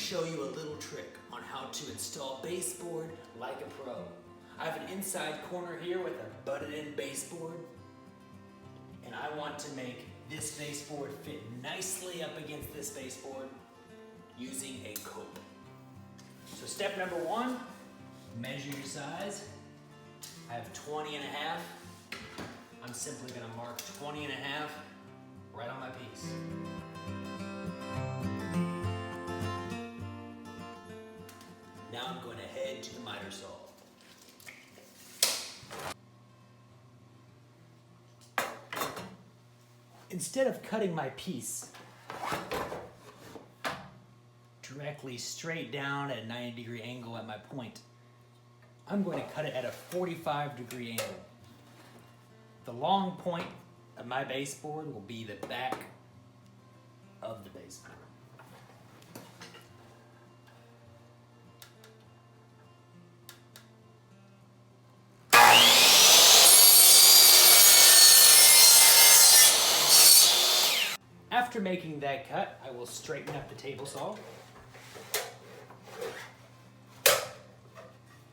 show you a little trick on how to install baseboard like a pro. I have an inside corner here with a butted in baseboard, and I want to make this baseboard fit nicely up against this baseboard using a cope. So step number one, measure your size. I have 20 and a half. I'm simply gonna mark 20 and a half right on my piece. Now I'm going to head to the miter saw. Instead of cutting my piece directly straight down at a 90-degree angle at my point, I'm going to cut it at a 45-degree angle. The long point of my baseboard will be the back of the baseboard. After making that cut, I will straighten up the table saw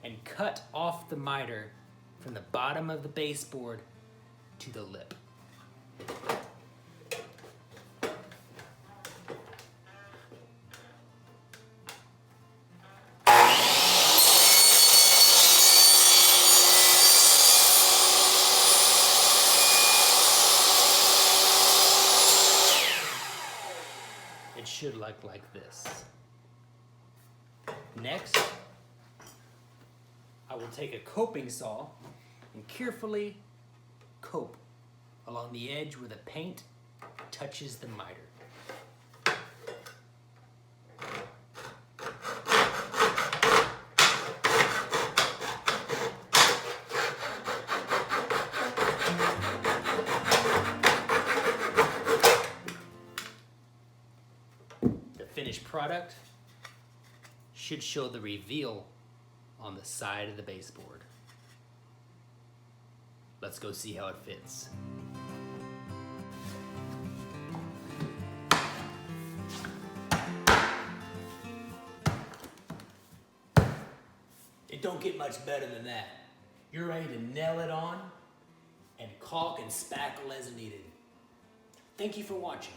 and cut off the miter from the bottom of the baseboard to the lip. It should look like this. Next, I will take a coping saw and carefully cope along the edge where the paint touches the miter. The finished product should show the reveal on the side of the baseboard. Let's go see how it fits. It don't get much better than that. You're ready to nail it on and caulk and spackle as needed. Thank you for watching.